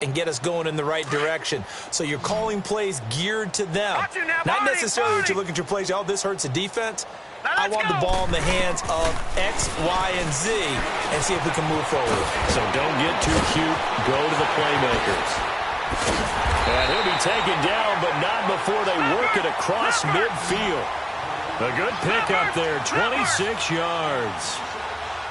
and get us going in the right direction. So you're calling plays geared to them. Not necessarily that you're looking at your plays, oh, this hurts the defense. I want the ball in the hands of X, Y, and Z and see if we can move forward. So don't get too cute. Go to the playmakers. And he'll be taken down, but not before they work it across midfield. A good pickup there, 26 yards.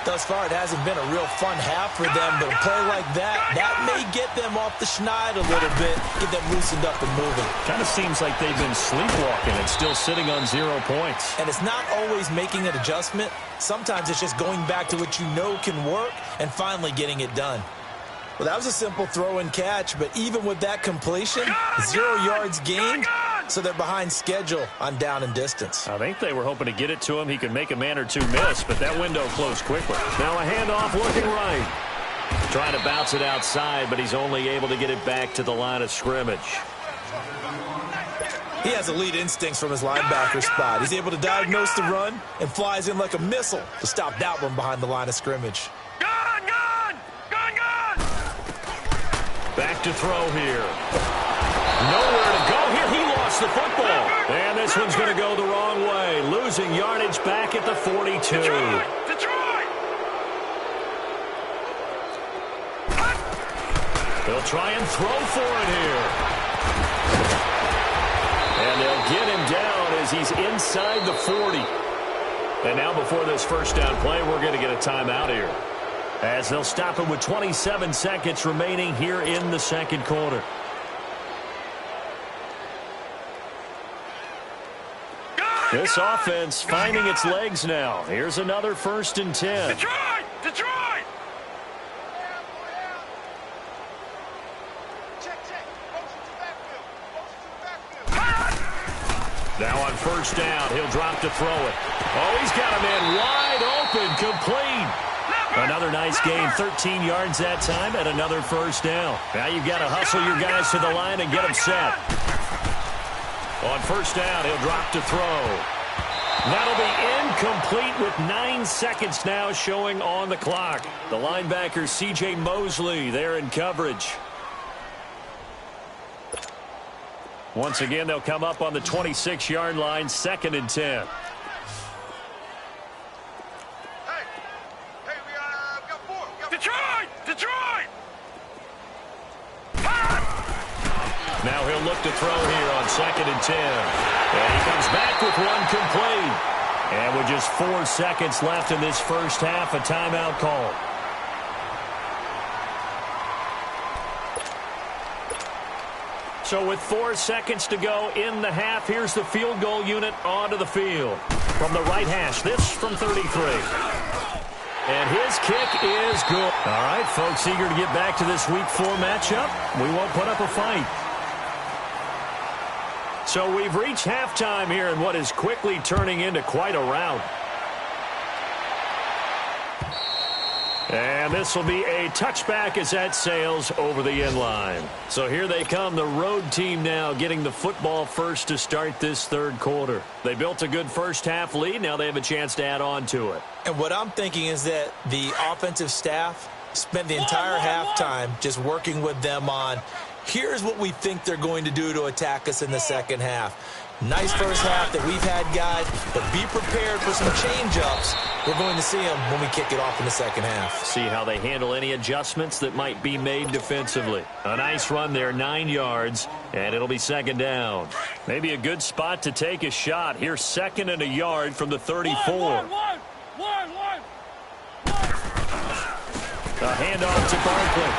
Thus far, it hasn't been a real fun half for them, but a play like that may get them off the schneid a little bit, get them loosened up and moving. Kind of seems like they've been sleepwalking and still sitting on 0 points. And it's not always making an adjustment. Sometimes it's just going back to what you know can work and finally getting it done. Well, that was a simple throw and catch, but even with that completion, 0 yards gained, so they're behind schedule on down and distance. I think they were hoping to get it to him. He could make a man or two miss, but that window closed quickly. Now a handoff looking right. Trying to bounce it outside, but he's only able to get it back to the line of scrimmage. He has elite instincts from his linebacker spot. He's able to diagnose the run and flies in like a missile to stop that one behind the line of scrimmage. Back to throw here. Nowhere to go here. He lost the football. And this one's going to go the wrong way. Losing yardage back at the 42. Detroit! They'll try and throw for it here. And they'll get him down as he's inside the 40. And now before this first down play, we're going to get a timeout here, as they'll stop him with 27 seconds remaining here in the second quarter. This offense finding its legs now. Here's another 1st and 10. Detroit! Now on 1st down, he'll drop to throw it. Oh, he's got a man wide open, complete. Another nice gain, 13 yards that time, and another 1st down. Now you've got to hustle your guys to the line and get them set. On 1st down, he'll drop to throw. That'll be incomplete with 9 seconds now showing on the clock. The linebacker, C.J. Mosley, there in coverage. Once again, they'll come up on the 26-yard line, 2nd and 10. Detroit! Now he'll look to throw here on 2nd and 10. And he comes back with one complete. And with just 4 seconds left in this first half, a timeout call. So with 4 seconds to go in the half, here's the field goal unit onto the field. From the right hash, this from 33. And his kick is good. All right, folks, eager to get back to this Week 4 matchup. We won't put up a fight. So we've reached halftime here in what is quickly turning into quite a rout. And this will be a touchback as that sails over the end line. So here they come, the road team now getting the football first to start this third quarter. They built a good first half lead. Now they have a chance to add on to it. And what I'm thinking is that the offensive staff spent the entire halftime just working with them on, here's what we think they're going to do to attack us in the second half. Nice first half that we've had, guys, but be prepared for some change-ups. We're going to see them when we kick it off in the second half. See how they handle any adjustments that might be made defensively. A nice run there, 9 yards, and it'll be 2nd down. Maybe a good spot to take a shot. Here's 2nd and a yard from the 34. A handoff to Barkley.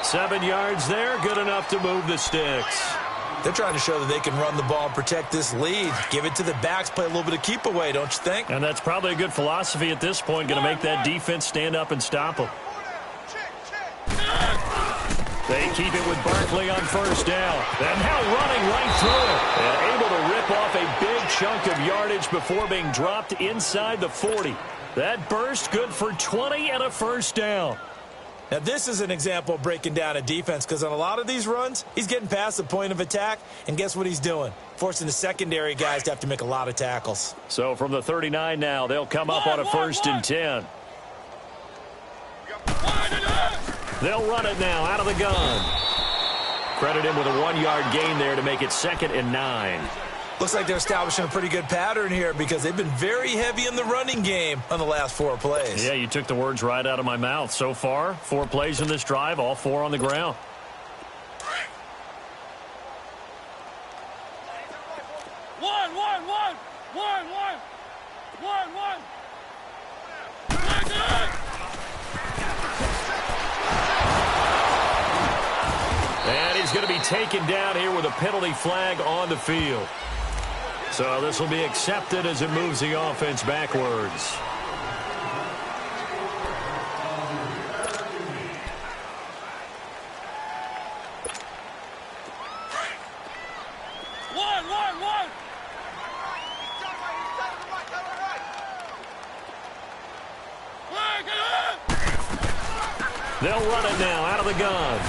7 yards there, good enough to move the sticks. They're trying to show that they can run the ball and protect this lead. Give it to the backs, play a little bit of keep away, don't you think? And that's probably a good philosophy at this point, going to make that defense stand up and stop them. They keep it with Barkley on 1st down. And now running right through it. And able to rip off a big chunk of yardage before being dropped inside the 40. That burst good for 20 and a 1st down. Now, this is an example of breaking down a defense, because on a lot of these runs, he's getting past the point of attack, and guess what he's doing? Forcing the secondary guys to have to make a lot of tackles. So from the 39 now, they'll come up on a 1st and 10. They'll run it now out of the gun. Credit him with a 1-yard gain there to make it 2nd and 9. Looks like they're establishing a pretty good pattern here because they've been very heavy in the running game on the last 4 plays. Yeah, you took the words right out of my mouth. So far, 4 plays in this drive, all 4 on the ground. And he's going to be taken down here with a penalty flag on the field. So this will be accepted as it moves the offense backwards. They'll run it now out of the gun.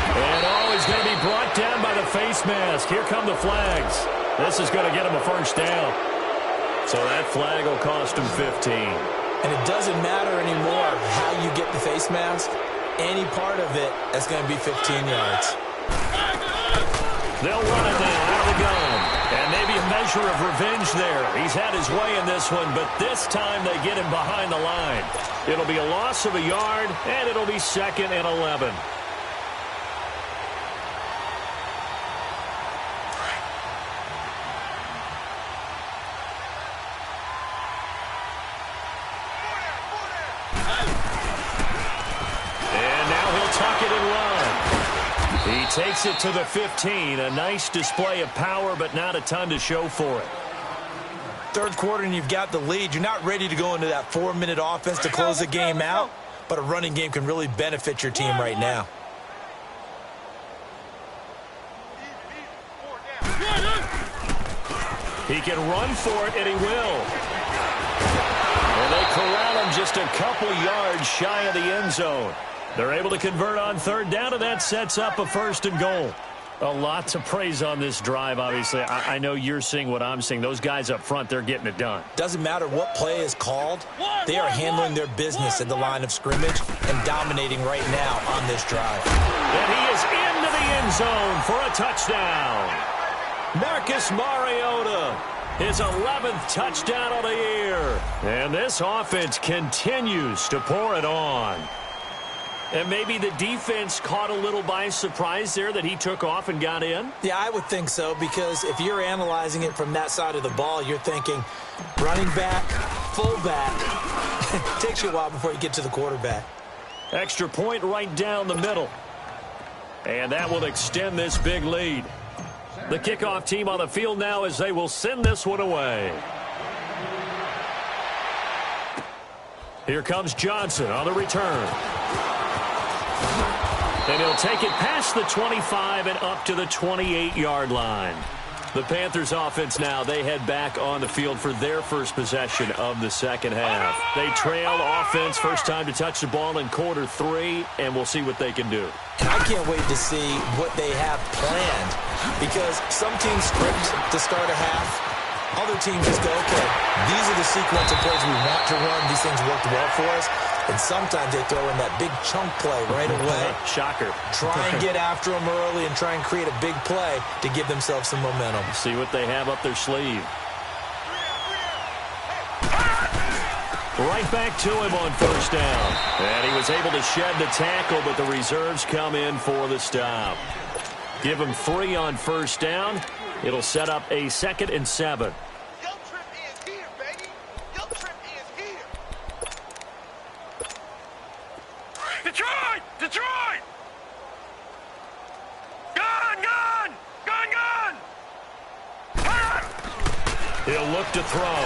And he's going to be brought down by the face mask. Here come the flags. This is going to get him a first down. So that flag will cost him 15. And it doesn't matter anymore how you get the face mask. Any part of it, that's going to be 15 yards. They'll run it now out of the gun. And maybe a measure of revenge there. He's had his way in this one, but this time they get him behind the line. It'll be a loss of a yard, and it'll be 2nd and 11. And now he'll tuck it and run. He takes it to the 15. A nice display of power, but not a ton to show for it. Third quarter and you've got the lead. You're not ready to go into that 4-minute offense to close the game out, but a running game can really benefit your team right now. He can run for it, and he will. And they corral him just a couple yards shy of the end zone. They're able to convert on 3rd down, and that sets up a 1st and goal. A lot to praise on this drive, obviously. I know you're seeing what I'm seeing. Those guys up front, they're getting it done. Doesn't matter what play is called. They are handling their business at the line of scrimmage and dominating right now on this drive. And he is into the end zone for a touchdown. Marcus Mariota, his 11th touchdown of the year. And this offense continues to pour it on. And maybe the defense caught a little by surprise there that he took off and got in? Yeah, I would think so, because if you're analyzing it from that side of the ball, you're thinking running back, fullback. It takes you a while before you get to the quarterback. Extra point right down the middle. And that will extend this big lead. The kickoff team on the field now as they will send this one away. Here comes Johnson on the return. And he'll take it past the 25 and up to the 28-yard line. The Panthers offense now, they head back on the field for their first possession of the second half. They trail offense, first time to touch the ball in quarter 3, and we'll see what they can do. And I can't wait to see what they have planned, because some teams script to start a half. Other teams just go, okay, these are the sequence of plays we want to run. These things worked well for us. And sometimes they throw in that big chunk play right away. Shocker. Try and get after them early and try and create a big play to give themselves some momentum. See what they have up their sleeve. Right back to him on first down. And he was able to shed the tackle, but the reserves come in for the stop. Give him 3 on first down. It'll set up a 2nd and 7. Detroit! Detroit! Gun! Gun! Gun! Gun! He'll look to throw.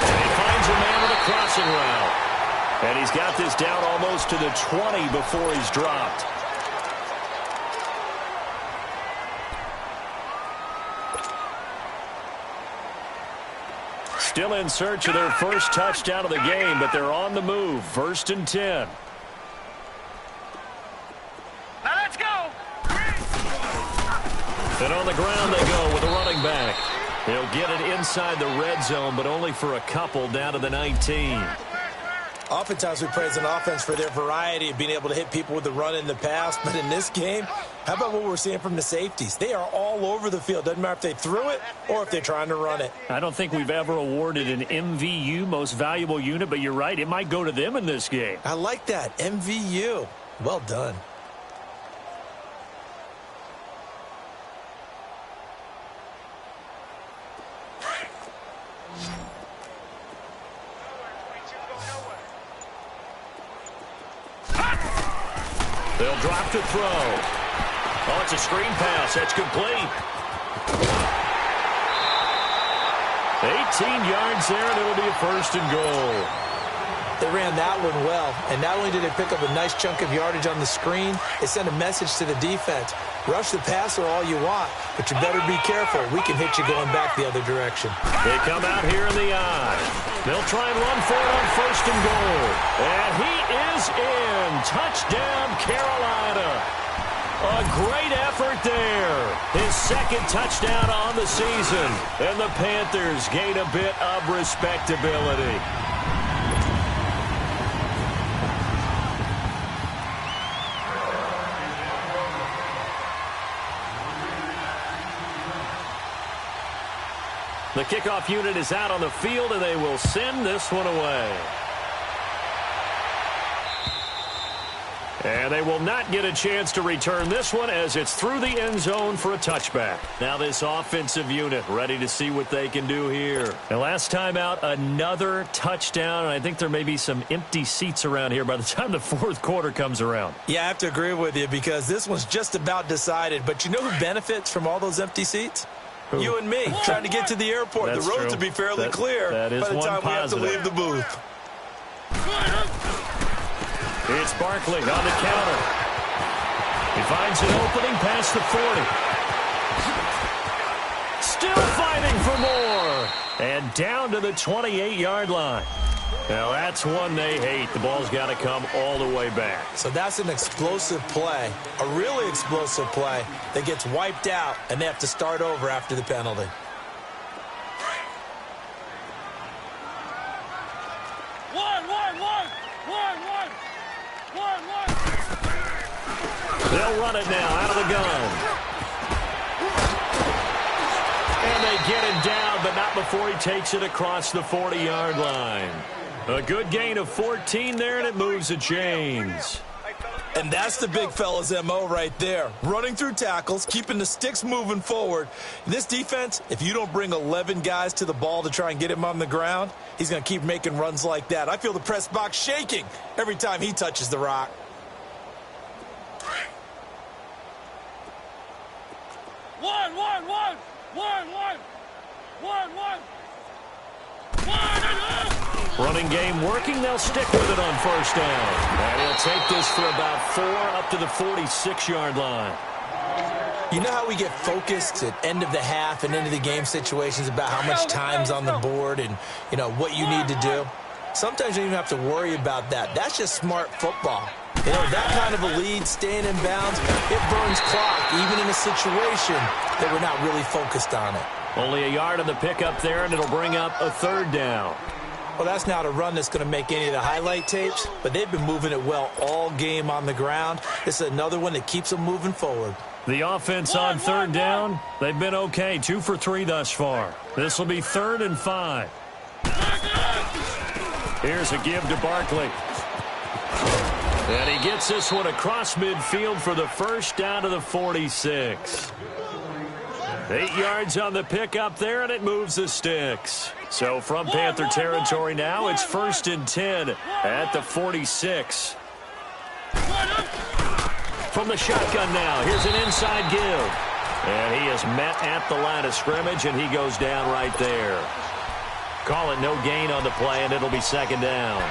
And he finds a man with a crossing route. And he's got this down almost to the 20 before he's dropped. Still in search of their first touchdown of the game, but they're on the move. 1st and 10. Now let's go! And on the ground they go with the running back. He'll get it inside the red zone, but only for a couple down to the 19. Oftentimes we praise an offense for their variety of being able to hit people with the run in the pass. But in this game, how about what we're seeing from the safeties? They are all over the field. Doesn't matter if they threw it or if they're trying to run it. I don't think we've ever awarded an MVU, most valuable unit, but you're right. It might go to them in this game. I like that. MVU. Well done. They'll drop to throw. Oh, it's a screen pass. That's complete. 18 yards there, and it'll be a 1st and goal. They ran that one well, and not only did they pick up a nice chunk of yardage on the screen, they sent a message to the defense. Rush the passer all you want, but you better be careful. We can hit you going back the other direction. They come out here in the eye. They'll try and run for it on 1st and goal. And he is in. Touchdown, Carolina. A great effort there. His 2nd touchdown on the season. And the Panthers gain a bit of respectability. The kickoff unit is out on the field, and they will send this one away. And they will not get a chance to return this one as it's through the end zone for a touchback. Now this offensive unit ready to see what they can do here. And last time out, another touchdown, and I think there may be some empty seats around here by the time the 4th quarter comes around. Yeah, I have to agree with you because this one's just about decided. But you know who benefits from all those empty seats? Who? You and me, trying to get to the airport. That's the roads true. will be fairly clear that is by the time we have to leave the booth. It's Barkley on the counter. He finds an opening past the 40. Still fighting for more. And down to the 28-yard line. Now, that's one they hate. The ball's got to come all the way back. So that's an explosive play, a really explosive play that gets wiped out, and they have to start over after the penalty. They'll run it now out of the gun. And they get him down, but not before he takes it across the 40-yard line. A good gain of 14 there, and it moves the chains. And that's the big fella's MO right there. Running through tackles, keeping the sticks moving forward. This defense, if you don't bring 11 guys to the ball to try and get him on the ground, he's going to keep making runs like that. I feel the press box shaking every time he touches the rock. Running game working. They'll stick with it on 1st down. And he'll take this for about 4 up to the 46-yard line. You know how we get focused at end of the half and into the game situations about how much time's on the board and, you know, what you need to do? Sometimes you don't even have to worry about that. That's just smart football. You know, that kind of a lead, staying in bounds, it burns clock, even in a situation that we're not really focused on it. Only a yard on the pickup there, and it'll bring up a 3rd down. Well, that's not a run that's going to make any of the highlight tapes, but they've been moving it well all game on the ground. This is another one that keeps them moving forward. The offense on 3rd down, they've been okay, 2 for 3 thus far. This will be 3rd and 5. Here's a give to Barkley. And he gets this one across midfield for the 1st down to the 46. 8 yards on the pickup there, and it moves the sticks. So from Panther territory now, it's 1st and 10 at the 46. From the shotgun now, here's an inside give. And he is met at the line of scrimmage, and he goes down right there. Call it no gain on the play, and it'll be 2nd down.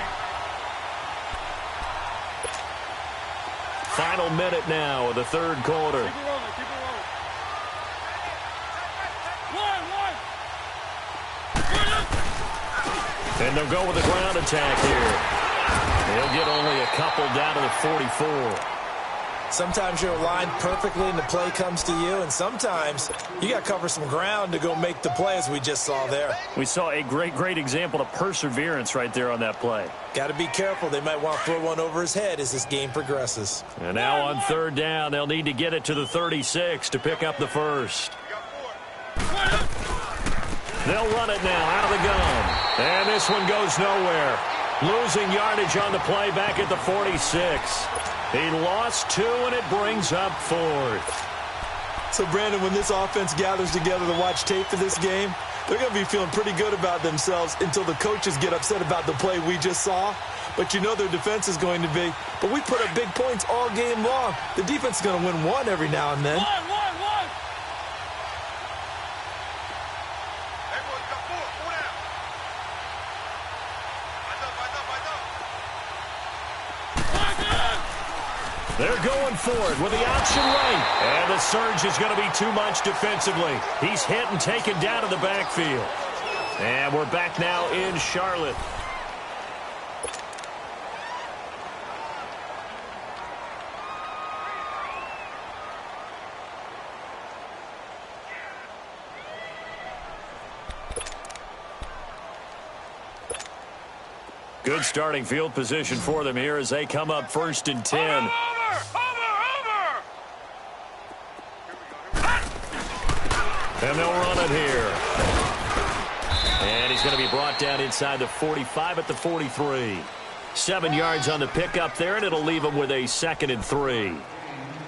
Final minute now of the 3rd quarter. And they'll go with the ground attack here. They'll get only a couple down to the 44. Sometimes you're aligned perfectly and the play comes to you, and sometimes you got to cover some ground to go make the play, as we just saw there. We saw a great example of perseverance right there on that play. Got to be careful. They might want to throw one over his head as this game progresses. And now on third down, they'll need to get it to the 36 to pick up the first. They'll run it now out of the gun. And this one goes nowhere. Losing yardage on the play back at the 46. He lost 2, and it brings up 4th. So, Brandon, when this offense gathers together to watch tape for this game, they're going to be feeling pretty good about themselves until the coaches get upset about the play we just saw. But you know their defense is going to be. But we put up big points all game long. The defense is going to win one every now and then. They're going for it with the option right. And the surge is going to be too much defensively. He's hit and taken down in the backfield. And we're back now in Charlotte. Good starting field position for them here as they come up 1st and 10. And they'll run it here. And he's going to be brought down inside the 45 at the 43. 7 yards on the pickup there, and it'll leave him with a 2nd and 3.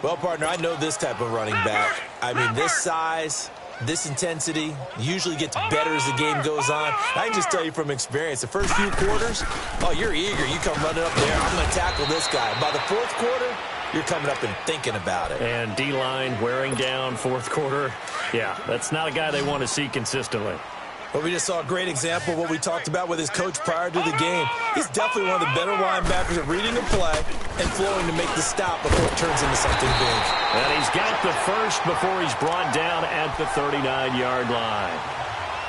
Well, partner, I know this type of running back. I mean, this size, this intensity usually gets better as the game goes on. I can just tell you from experience, the first few quarters, oh, you're eager. You come running up there. I'm going to tackle this guy. By the 4th quarter, you're coming up and thinking about it. And D-line wearing down 4th quarter. Yeah, that's not a guy they want to see consistently. But we just saw a great example of what we talked about with his coach prior to the game. He's definitely one of the better linebackers at reading a play and flowing to make the stop before it turns into something big. And he's got the first before he's brought down at the 39-yard line.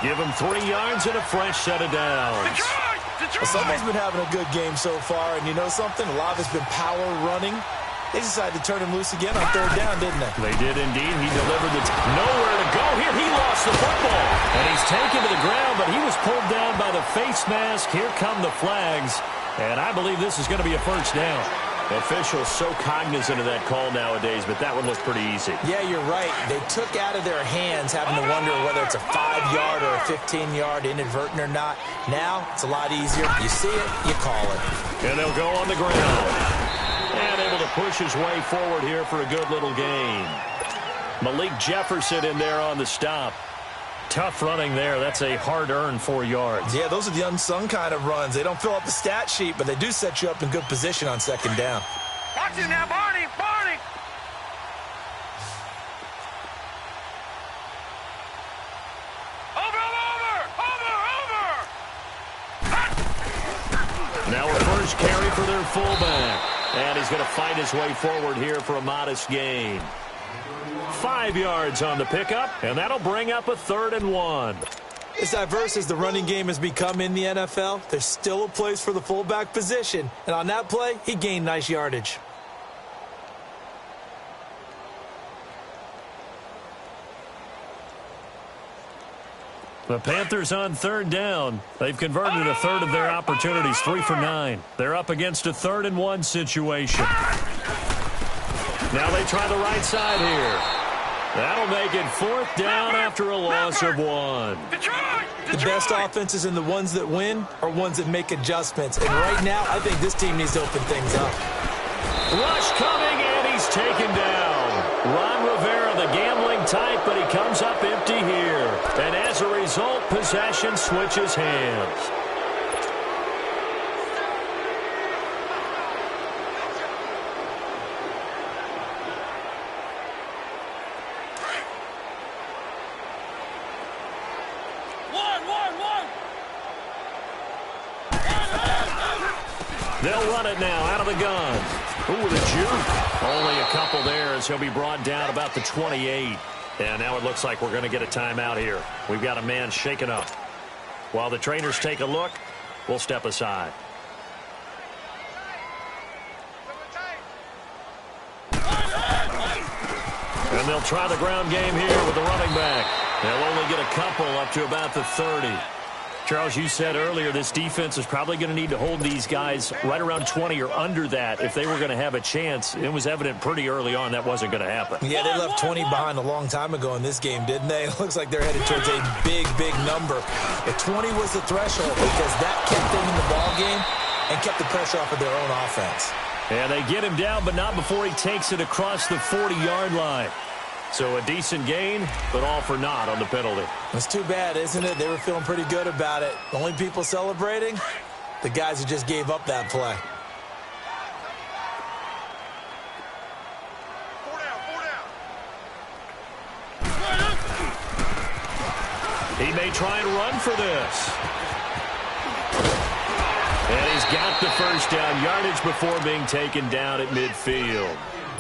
Give him 3 yards and a fresh set of downs. Well, someone's been having a good game so far, and you know something? A lot of it's been power running. They decided to turn him loose again on 3rd down, didn't they? They did indeed. He delivered the nowhere to go here. He lost the football. And he's taken to the ground, but he was pulled down by the face mask. Here come the flags. And I believe this is going to be a 1st down. Officials so cognizant of that call nowadays, but that one looked pretty easy. Yeah, you're right. They took out of their hands having to wonder whether it's a 5-yard or a 15-yard inadvertent or not. Now, it's a lot easier. You see it, you call it. And they'll go on the ground. And able to push his way forward here for a good little gain. Malik Jefferson in there on the stop. Tough running there. That's a hard-earned 4 yards. Yeah, those are the unsung kind of runs. They don't fill up the stat sheet, but they do set you up in good position on 2nd down. Watch it now, Barney! Barney! Over! Now a first carry for their fullback. And he's going to fight his way forward here for a modest gain. 5 yards on the pickup, and that'll bring up a 3rd and 1. As diverse as the running game has become in the NFL, there's still a place for the fullback position. And on that play, he gained nice yardage. The Panthers on 3rd down. They've converted a 1/3 of their opportunities, 3 for 9. They're up against a 3rd and 1 situation. Now they try the right side here. That'll make it 4th down after a loss of 1. The best offenses and the ones that win are ones that make adjustments. And right now, I think this team needs to open things up. Rush coming, and he's taken down. Ron Rivera, the gambling type, but he comes up empty here. And as a result, possession switches hands. They'll run it now out of the gun. Ooh, with a juke. Only a couple there as he'll be brought down about the 28. And now it looks like we're going to get a timeout here. We've got a man shaken up. While the trainers take a look, we'll step aside. And they'll try the ground game here with the running back. They'll only get a couple up to about the 30. Charles, you said earlier this defense is probably going to need to hold these guys right around 20 or under that if they were going to have a chance. It was evident pretty early on that wasn't going to happen. Yeah, they left 20 behind a long time ago in this game, didn't they? It looks like they're headed towards a big, big number. But 20 was the threshold because that kept them in the ball game and kept the pressure off of their own offense. And they get him down, but not before he takes it across the 40-yard line. So a decent gain, but all for naught on the penalty. It's too bad, isn't it? They were feeling pretty good about it. The only people celebrating, the guys who just gave up that play. He may try and run for this. And he's got the first down yardage before being taken down at midfield.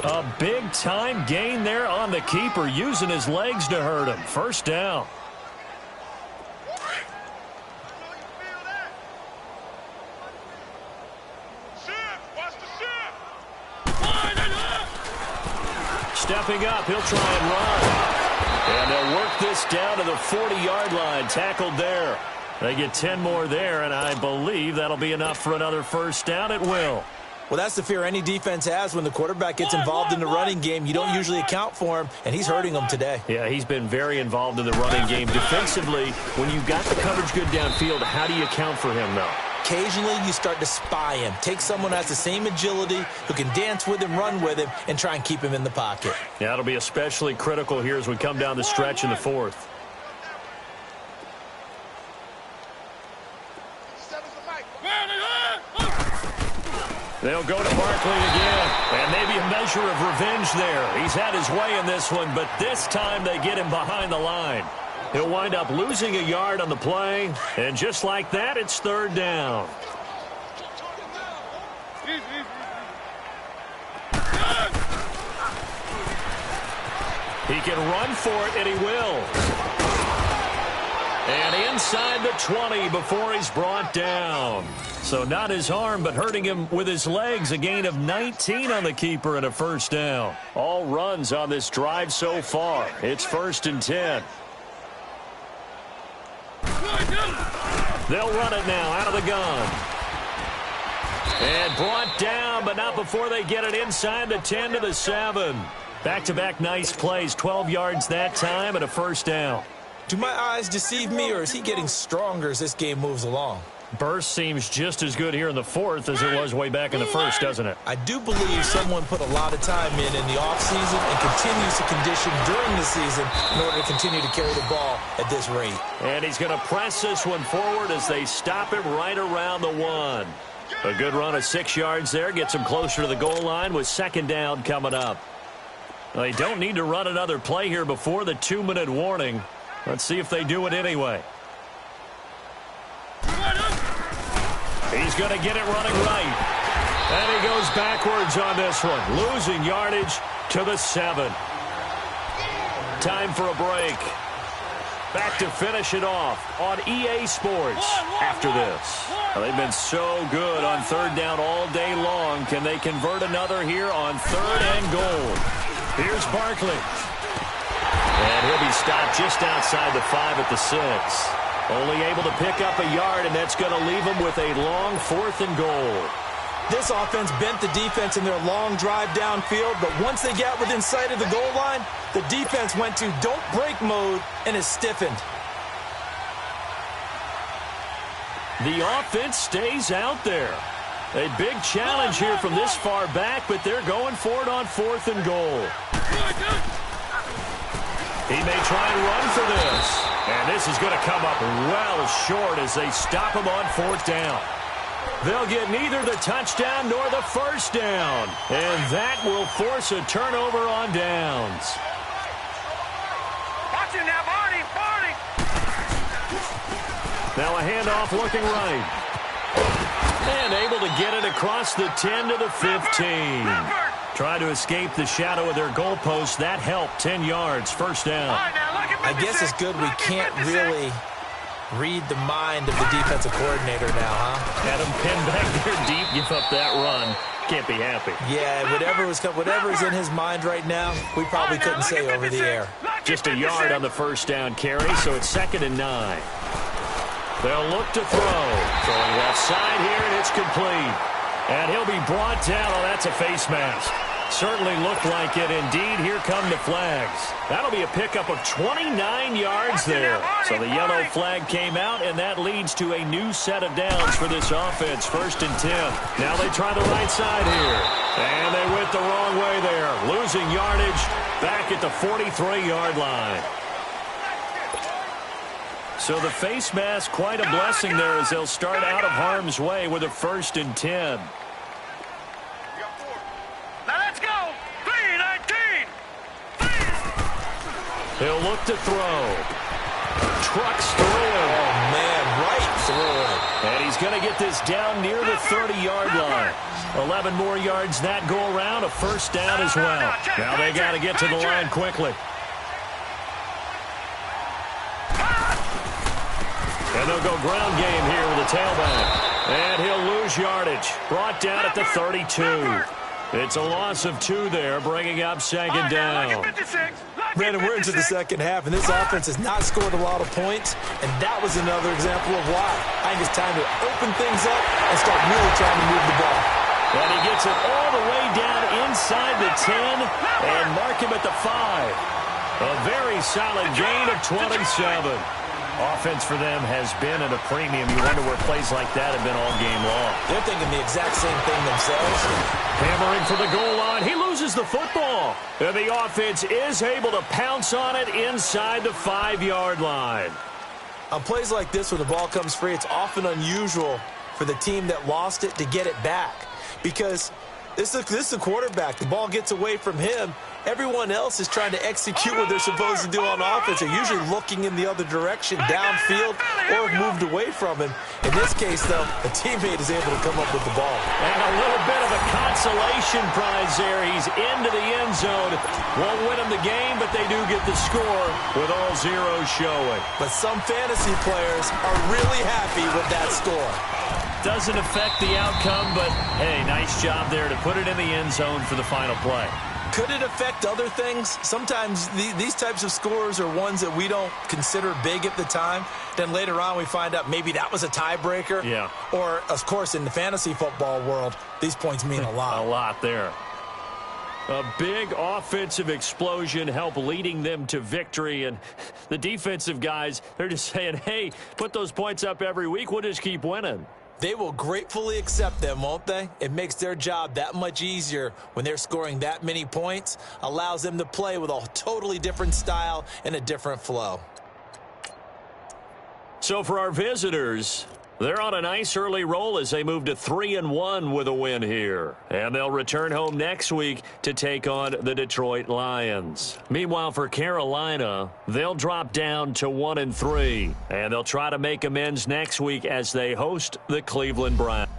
A big-time gain there on the keeper, using his legs to hurt him. First down. Stepping up, he'll try and run. And they'll work this down to the 40-yard line, tackled there. They get 10 more there, and I believe that'll be enough for another first down. It will. Well, that's the fear any defense has when the quarterback gets involved in the running game. You don't usually account for him, and he's hurting them today. Yeah, he's been very involved in the running game. Defensively, when you've got the coverage good downfield, how do you account for him, though? Occasionally, you start to spy him. Take someone who has the same agility, who can dance with him, run with him, and try and keep him in the pocket. Yeah, it'll be especially critical here as we come down the stretch in the fourth. They'll go to Barkley again, and maybe a measure of revenge there. He's had his way in this one, but this time they get him behind the line. He'll wind up losing a yard on the play, and just like that, it's third down. He can run for it, and he will. And inside the 20 before he's brought down. So not his arm, but hurting him with his legs. A gain of 19 on the keeper and a first down. All runs on this drive so far. It's 1st and 10. They'll run it now out of the gun. And brought down, but not before they get it inside the 10 to the 7. Back-to-back nice plays. 12 yards that time and a first down. Do my eyes deceive me, or is he getting stronger as this game moves along? Burst seems just as good here in the fourth as it was way back in the first, doesn't it? I do believe someone put a lot of time in the offseason and continues to condition during the season in order to continue to carry the ball at this rate. And he's going to press this one forward as they stop him right around the 1. A good run of 6 yards there gets him closer to the goal line with second down coming up. They don't need to run another play here before the 2-minute warning. Let's see if they do it anyway. He's going to get it running right. And he goes backwards on this one, losing yardage to the 7. Time for a break. Back to finish it off on EA Sports after this. Well, they've been so good on third down all day long. Can they convert another here on third and goal? Here's Barkley. And he'll be stopped just outside the 5 at the 6. Only able to pick up a yard, and that's going to leave him with a long 4th and goal. This offense bent the defense in their long drive downfield, but once they got within sight of the goal line, the defense went to don't break mode and is stiffened. The offense stays out there. A big challenge here from this far back, but they're going for it on 4th and goal. He may try and run for this. And this is going to come up well short as they stop him on 4th down. They'll get neither the touchdown nor the first down. And that will force a turnover on downs. Watch it now, Barney, Barney. Now a handoff looking right. And able to get it across the 10 to the 15. Try to escape the shadow of their goalpost. That helped. 10 yards, first down. I guess it's good we can't really Read the mind of the defensive coordinator now, huh? Had him pinned back there deep, give up that run. Can't be happy. Yeah, whatever is in his mind right now, we probably couldn't say over the air. Just a yard on the first down carry, so it's 2nd and 9. They'll look to throw. Throwing left side here, and it's complete. And he'll be brought down. Oh, that's a face mask. Certainly looked like it. Indeed, here come the flags. That'll be a pickup of 29 yards there. So the yellow flag came out, and that leads to a new set of downs for this offense. 1st and 10. Now they try the right side here. And they went the wrong way there. Losing yardage back at the 43-yard line. So the face mask, quite a blessing there as they'll start out of harm's way with a 1st and 10. Now let's go. 3-19. He'll look to throw. Trucks through him. Oh, man, right through it. And he's going to get this down near the 30-yard line. 11 more yards that go around, a 1st down as well. Now they got to get to the line quickly. And they'll go ground game here with a tailback. And he'll lose yardage. Brought down at the 32. It's a loss of 2 there, bringing up 2nd down. Brandon, we're into the second half, and this offense has not scored a lot of points, and that was another example of why. I think it's time to open things up and start really trying to move the ball. And he gets it all the way down inside the 10 and mark him at the 5. A very solid gain of 27. Offense for them has been at a premium. You wonder where plays like that have been all game long. They're thinking the exact same thing themselves. Hammering for the goal line. He loses the football. And the offense is able to pounce on it inside the 5-yard line. On plays like this where the ball comes free, it's often unusual for the team that lost it to get it back. Because this is the quarterback. The ball gets away from him. Everyone else is trying to execute what they're supposed to do on offense. They're usually looking in the other direction, downfield, or moved away from him. In this case, though, a teammate is able to come up with the ball. And a little bit of a consolation prize there. He's into the end zone. Won't win him the game, but they do get the score with all zeros showing. But some fantasy players are really happy with that score. Doesn't affect the outcome, but, hey, nice job there to put it in the end zone for the final play. Could it affect other things? Sometimes these types of scores are ones that we don't consider big at the time. Then later on we find out maybe that was a tiebreaker. Yeah. Or, of course, in the fantasy football world, these points mean a lot. A lot there. A big offensive explosion helped leading them to victory. And the defensive guys, they're just saying, hey, put those points up every week. We'll just keep winning. They will gratefully accept them, won't they? It makes their job that much easier when they're scoring that many points. Allows them to play with a totally different style and a different flow. So for our visitors, they're on a nice early roll as they move to 3-1 with a win here. And they'll return home next week to take on the Detroit Lions. Meanwhile, for Carolina, they'll drop down to 1-3. And they'll try to make amends next week as they host the Cleveland Browns.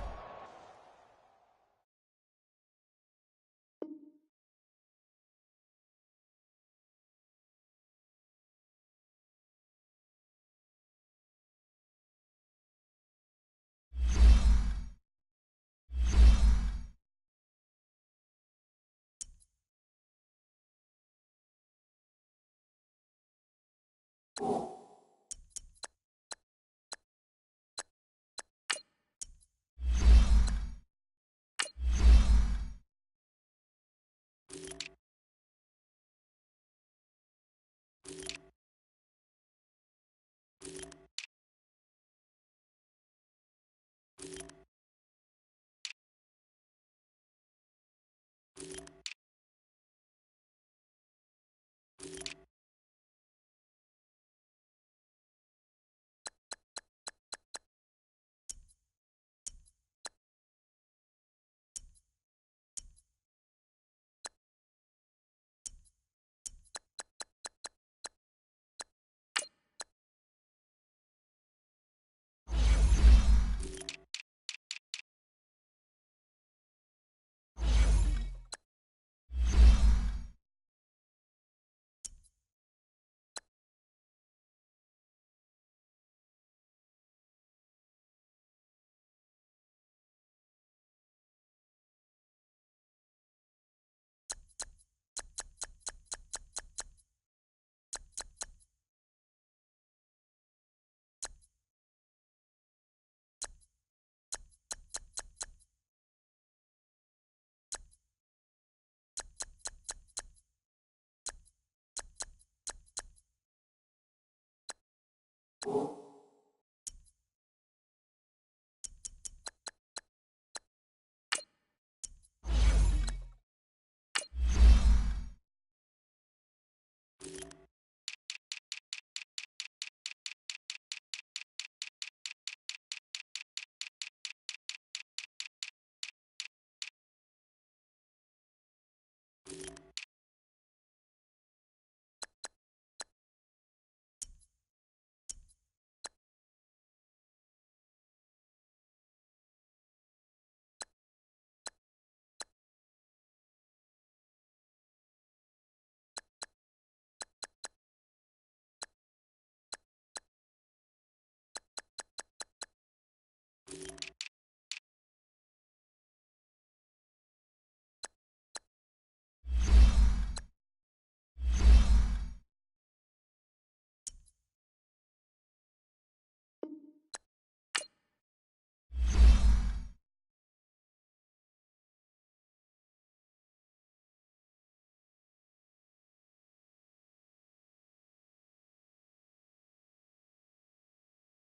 you.